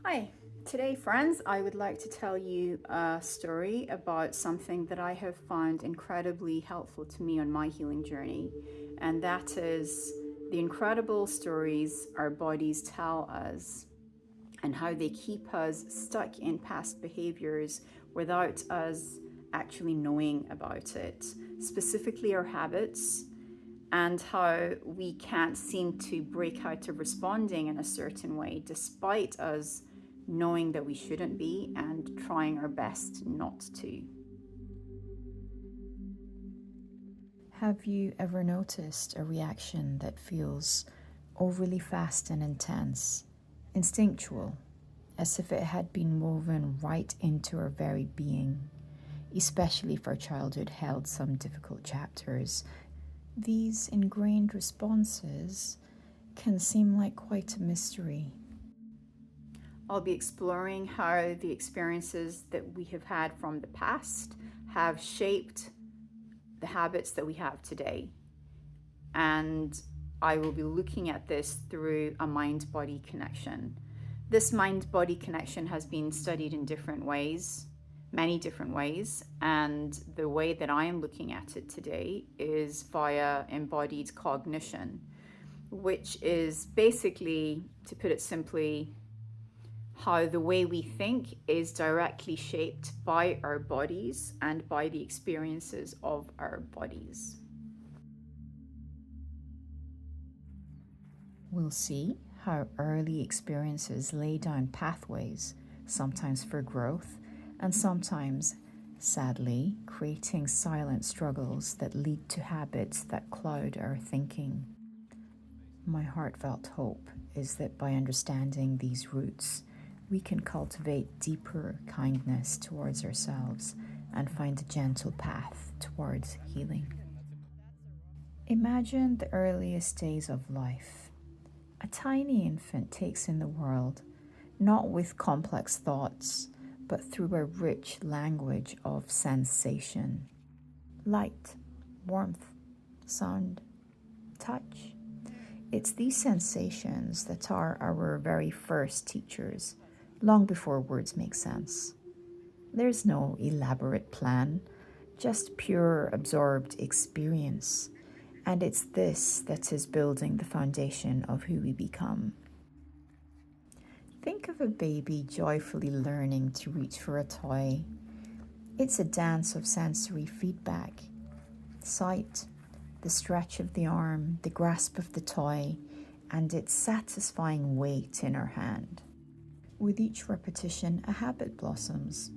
Hi, today, friends, I would like to tell you a story about something that I have found incredibly helpful to me on my healing journey, and that is the incredible stories our bodies tell us and how they keep us stuck in past behaviors without us actually knowing about it, specifically our habits and how we can't seem to break out of responding in a certain way despite us knowing that we shouldn't be and trying our best not to. Have you ever noticed a reaction that feels overly fast and intense, instinctual, as if it had been woven right into our very being, especially if our childhood held some difficult chapters? These ingrained responses can seem like quite a mystery. I'll be exploring how the experiences that we have had from the past have shaped the habits that we have today. And I will be looking at this through a mind body connection. This mind body connection has been studied in different ways, many different ways, and the way that I am looking at it today is via embodied cognition, which is basically, to put it simply, how the way we think is directly shaped by our bodies and by the experiences of our bodies. We'll see how early experiences lay down pathways, sometimes for growth, and sometimes, sadly, creating silent struggles that lead to habits that cloud our thinking. My heartfelt hope is that by understanding these roots, we can cultivate deeper kindness towards ourselves and find a gentle path towards healing. Imagine the earliest days of life. A tiny infant takes in the world, not with complex thoughts, but through a rich language of sensation. Light, warmth, sound, touch. It's these sensations that are our very first teachers, long before words make sense. There's no elaborate plan, just pure absorbed experience. And it's this that is building the foundation of who we become. Think of a baby joyfully learning to reach for a toy. It's a dance of sensory feedback: sight, the stretch of the arm, the grasp of the toy, and its satisfying weight in our hand. With each repetition, a habit blossoms.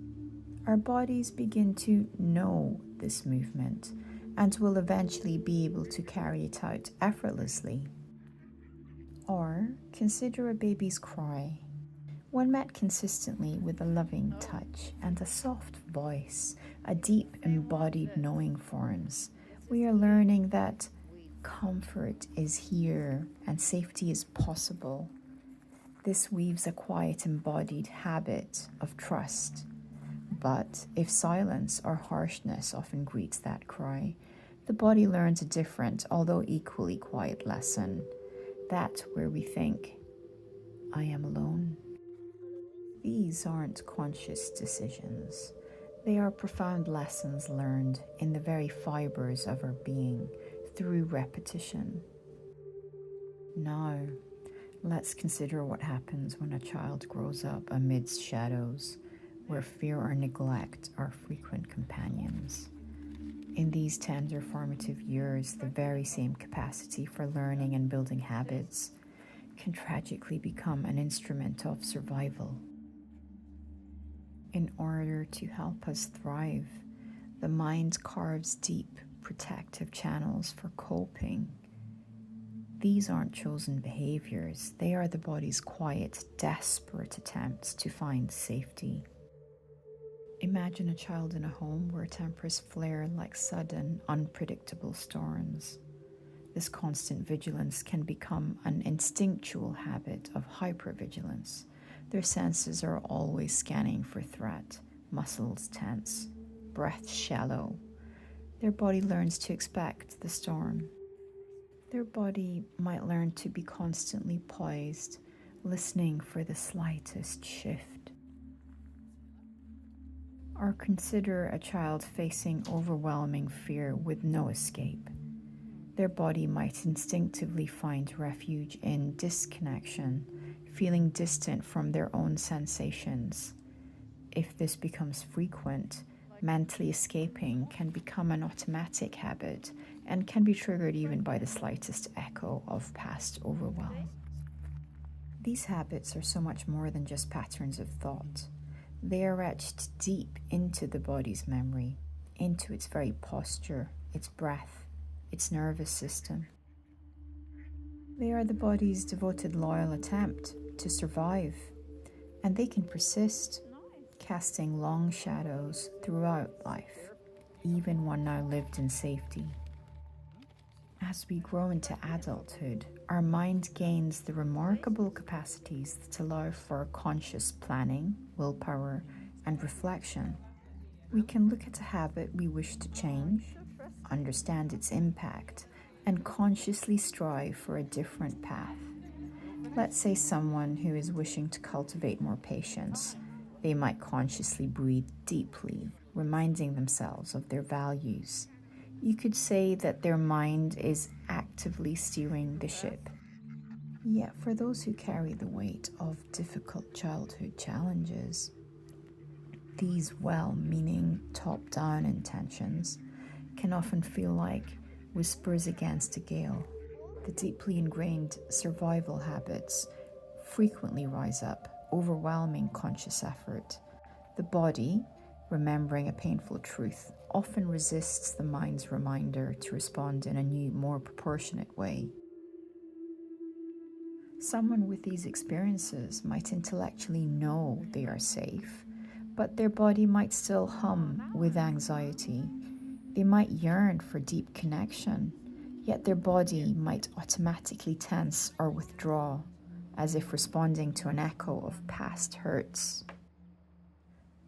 Our bodies begin to know this movement and will eventually be able to carry it out effortlessly. Or consider a baby's cry. When met consistently with a loving touch and a soft voice, a deep embodied knowing forms, we are learning that comfort is here and safety is possible. This weaves a quiet embodied habit of trust. But if silence or harshness often greets that cry, the body learns a different, although equally quiet lesson. That where we think, I am alone. These aren't conscious decisions. They are profound lessons learned in the very fibers of our being through repetition. Now, let's consider what happens when a child grows up amidst shadows, where fear or neglect are frequent companions. In these tender formative years, the very same capacity for learning and building habits can tragically become an instrument of survival. In order to help us thrive, the mind carves deep, protective channels for coping. These aren't chosen behaviors, they are the body's quiet, desperate attempts to find safety. Imagine a child in a home where tempers flare like sudden, unpredictable storms. This constant vigilance can become an instinctual habit of hypervigilance. Their senses are always scanning for threat, muscles tense, breath shallow. Their body learns to expect the storm. Their body might learn to be constantly poised, listening for the slightest shift. Or consider a child facing overwhelming fear with no escape. Their body might instinctively find refuge in disconnection, feeling distant from their own sensations. If this becomes frequent, mentally escaping can become an automatic habit and can be triggered even by the slightest echo of past overwhelm. These habits are so much more than just patterns of thought. They are etched deep into the body's memory, into its very posture, its breath, its nervous system. They are the body's devoted, loyal attempt to survive, and they can persist, casting long shadows throughout life, even one now lived in safety. As we grow into adulthood, our mind gains the remarkable capacities that allow for conscious planning, willpower, and reflection. We can look at a habit we wish to change, understand its impact, and consciously strive for a different path. Let's say someone who is wishing to cultivate more patience. They might consciously breathe deeply, reminding themselves of their values. You could say that their mind is actively steering the ship. Yet for those who carry the weight of difficult childhood challenges, these well-meaning top-down intentions can often feel like whispers against a gale. The deeply ingrained survival habits frequently rise up, overwhelming conscious effort. The body, remembering a painful truth, often resists the mind's reminder to respond in a new, more proportionate way. Someone with these experiences might intellectually know they are safe, but their body might still hum with anxiety. They might yearn for deep connection, yet their body might automatically tense or withdraw, as if responding to an echo of past hurts.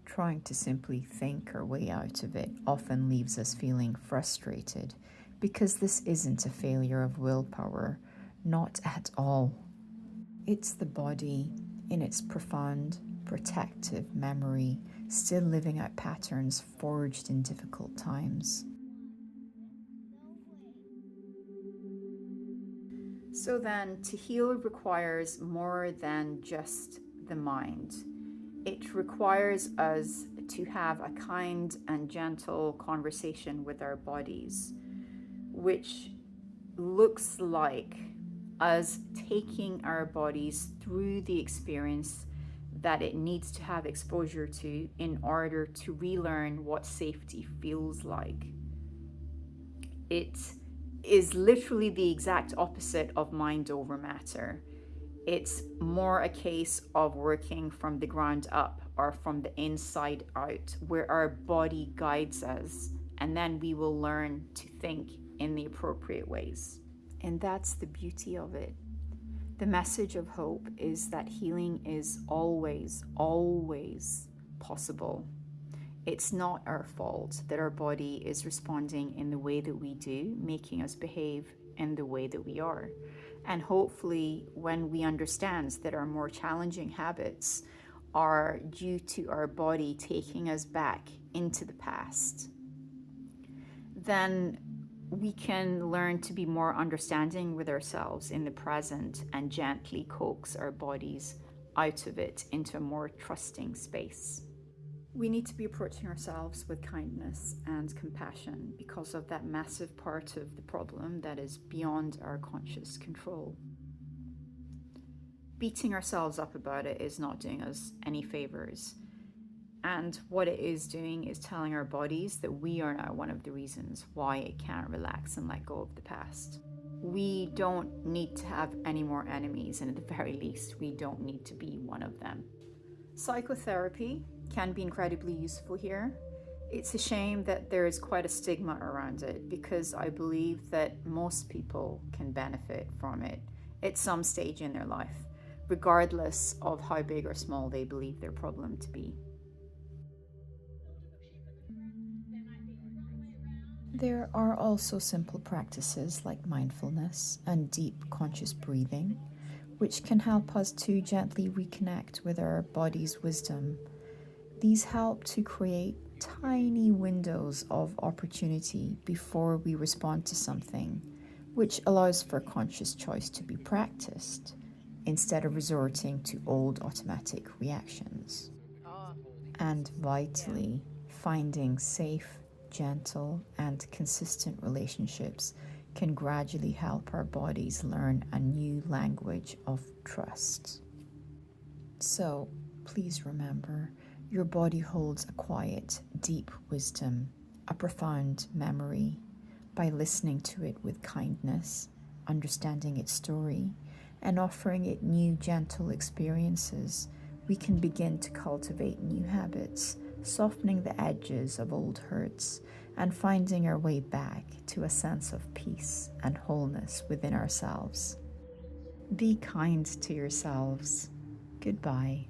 Trying to simply think our way out of it often leaves us feeling frustrated, because this isn't a failure of willpower, not at all. It's the body, in its profound, protective memory, still living out patterns forged in difficult times. So then, to heal requires more than just the mind. It requires us to have a kind and gentle conversation with our bodies, which looks like us taking our bodies through the experience that it needs to have exposure to in order to relearn what safety feels like. It is literally the exact opposite of mind over matter. It's more a case of working from the ground up or from the inside out, where our body guides us, and then we will learn to think in the appropriate ways. And that's the beauty of it. The message of hope is that healing is always, always possible. It's not our fault that our body is responding in the way that we do, making us behave in the way that we are. And hopefully, when we understand that our more challenging habits are due to our body taking us back into the past, then we can learn to be more understanding with ourselves in the present and gently coax our bodies out of it into a more trusting space. We need to be approaching ourselves with kindness and compassion because of that massive part of the problem that is beyond our conscious control. Beating ourselves up about it is not doing us any favors. And what it is doing is telling our bodies that we are now one of the reasons why it can't relax and let go of the past. We don't need to have any more enemies, and at the very least, we don't need to be one of them. Psychotherapy can be incredibly useful here. It's a shame that there is quite a stigma around it, because I believe that most people can benefit from it at some stage in their life, regardless of how big or small they believe their problem to be. There are also simple practices like mindfulness and deep conscious breathing, which can help us to gently reconnect with our body's wisdom. These help to create tiny windows of opportunity before we respond to something, which allows for conscious choice to be practiced instead of resorting to old automatic reactions. And vitally, finding safe, gentle, and consistent relationships can gradually help our bodies learn a new language of trust. So, please remember, your body holds a quiet, deep wisdom, a profound memory. By listening to it with kindness, understanding its story, and offering it new, gentle experiences, we can begin to cultivate new habits, softening the edges of old hurts, and finding our way back to a sense of peace and wholeness within ourselves. Be kind to yourselves. Goodbye.